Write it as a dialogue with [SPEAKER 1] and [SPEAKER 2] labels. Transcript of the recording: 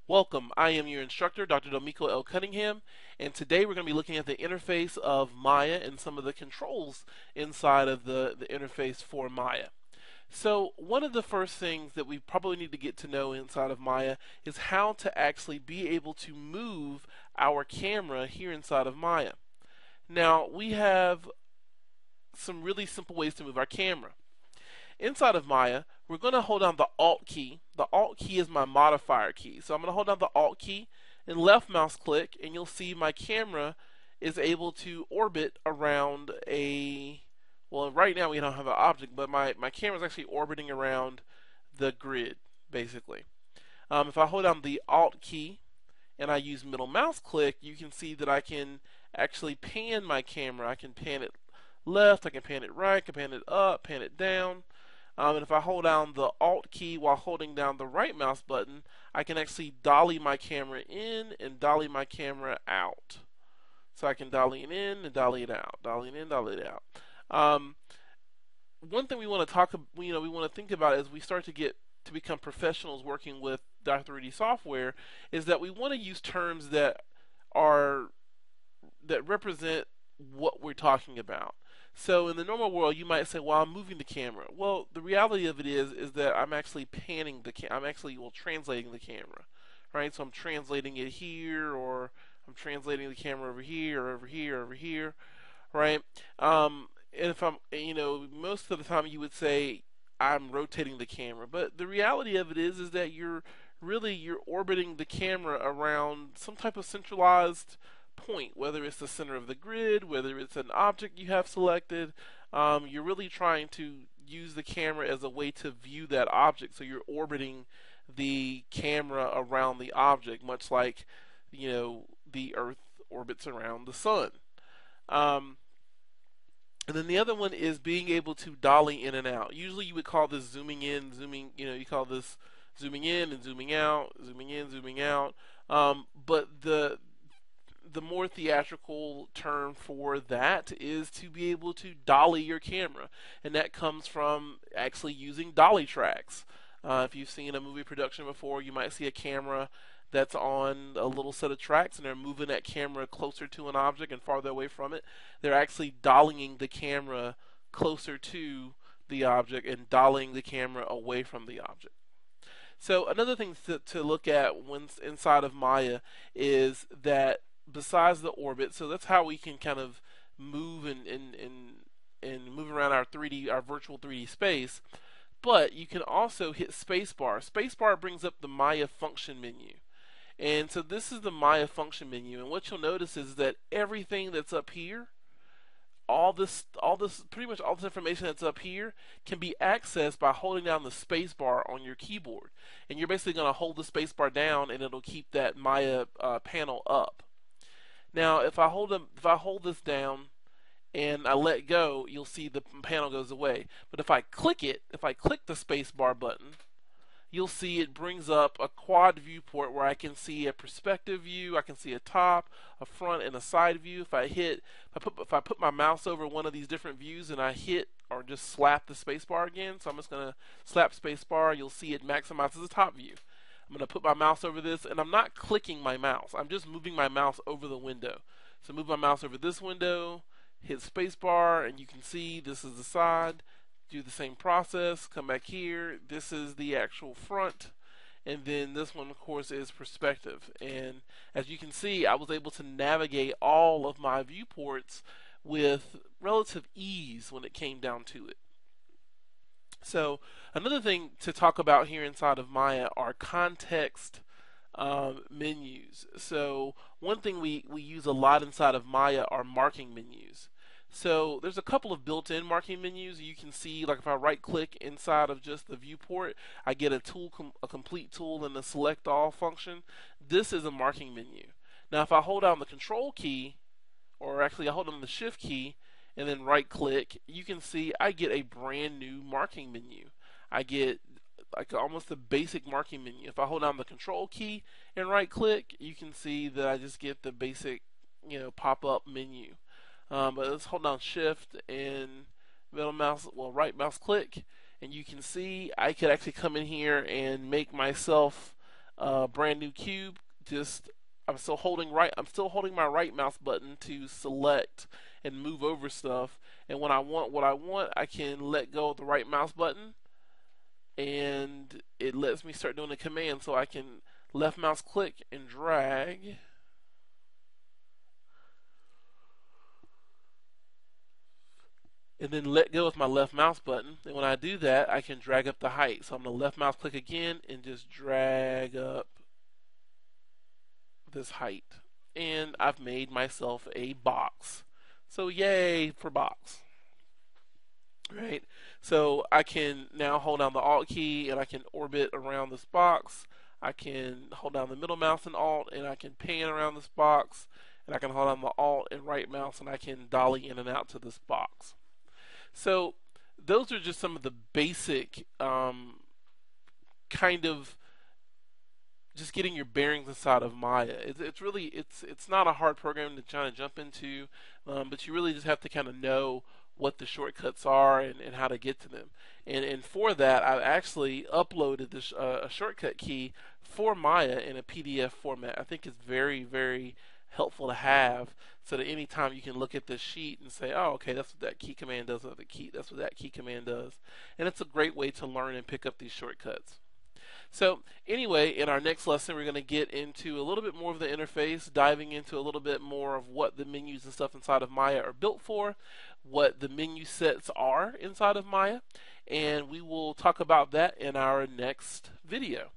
[SPEAKER 1] Welcome, I am your instructor, Dr. Domiko L. Cunningham, and today we're going to be looking at the interface of Maya and some of the controls inside of the interface for Maya. So one of the first things that we probably need to get to know inside of Maya is how to actually be able to move our camera here inside of Maya. Now we have some really simple ways to move our camera. Inside of Maya, we're going to hold down the Alt key. The Alt key is my modifier key. So I'm going to hold down the Alt key and left mouse click, and you'll see my camera is able to orbit around well, right now we don't have an object, but my camera is actually orbiting around the grid, basically. If I hold down the Alt key and I use middle mouse click, you can see that I can actually pan my camera. I can pan it left, I can pan it right, I can pan it up, pan it down. And if I hold down the Alt key while holding down the right mouse button, I can actually dolly my camera in and dolly my camera out. So I can dolly it in and dolly it out, dolly it in, dolly it out. One thing we want to we want to think about as we start to get to become professionals working with Dr. 3D software is that we want to use terms that represent what we're talking about. So in the normal world, you might say, "Well, I'm moving the camera." Well, the reality of it is that I'm actually panning I'm actually translating the camera, right? So I'm translating it here, or I'm translating the camera over here, or over here, over here, right? And if most of the time you would say I'm rotating the camera, but the reality of it is that you're orbiting the camera around some type of centralized point, whether it's the center of the grid, whether it's an object you have selected. You're really trying to use the camera as a way to view that object, so you're orbiting the camera around the object, much like the Earth orbits around the sun. And then the other one is being able to dolly in and out. Usually you would call this zooming in, you call this zooming in and zooming out, zooming in, zooming out. But the more theatrical term for that is to be able to dolly your camera, and that comes from actually using Dolly Tracks. If you've seen a movie production before, you might see a camera that's on a little set of tracks, and they're moving that camera closer to an object and farther away from it. They're actually dollying the camera closer to the object and dollying the camera away from the object. So another thing to look at when inside of Maya is that besides the orbit, so that's how we can kind of move and move around our virtual 3D space. But you can also hit spacebar. Spacebar brings up the Maya function menu. And so this is the Maya function menu, and what you'll notice is that everything that's up here, pretty much all this information that's up here can be accessed by holding down the space bar on your keyboard. And you're basically going to hold the space bar down, and it'll keep that Maya panel up. Now, if I hold this down and I let go, you'll see the panel goes away. But if I click the space bar button, you'll see it brings up a quad viewport where I can see a perspective view, I can see a top, a front, and a side view. If I put my mouse over one of these different views and I hit or just slap the spacebar again, so I'm just going to slap spacebar, you'll see it maximizes the top view. I'm going to put my mouse over this, and I'm not clicking my mouse. I'm just moving my mouse over the window. So move my mouse over this window, hit spacebar, and you can see this is the side. Do the same process, come back here, this is the actual front, and then this one of course is perspective. And as you can see, I was able to navigate all of my viewports with relative ease when it came down to it. So another thing to talk about here inside of Maya are context menus. So one thing we use a lot inside of Maya are marking menus. So there's a couple of built-in marking menus. You can see, like if I right-click inside of just the viewport, I get a complete tool and a select all function. This is a marking menu. Now if I hold down the control key, or actually I hold down the shift key and then right-click, you can see I get a brand new marking menu. I get like almost a basic marking menu. If I hold down the control key and right-click, you can see that I just get the basic, pop-up menu. But let's hold down shift and right mouse click, and you can see I could actually come in here and make myself brand new cube. Just I'm still holding my right mouse button to select and move over stuff. And when I want what I want, I can let go of the right mouse button, and it lets me start doing a command. So I can left mouse click and drag. And then let go with my left mouse button. And when I do that, I can drag up the height. So I'm going to left mouse click again and just drag up this height. And I've made myself a box. So yay for box. Right? So I can now hold down the Alt key and I can orbit around this box. I can hold down the middle mouse and Alt, and I can pan around this box. And I can hold down the Alt and right mouse, and I can dolly in and out to this box. So those are just some of the basic kind of just getting your bearings inside of Maya. It's not a hard program to try to jump into, but you really just have to kind of know what the shortcuts are and how to get to them. And for that, I've actually uploaded this a shortcut key for Maya in a PDF format. I think it's very, very helpful to have, so that anytime you can look at this sheet and say, oh, okay, that's what that key command does, that's what that key command does. And it's a great way to learn and pick up these shortcuts. So anyway, in our next lesson, we're going to get into a little bit more of the interface, diving into a little bit more of what the menus and stuff inside of Maya are built for, what the menu sets are inside of Maya, and we will talk about that in our next video.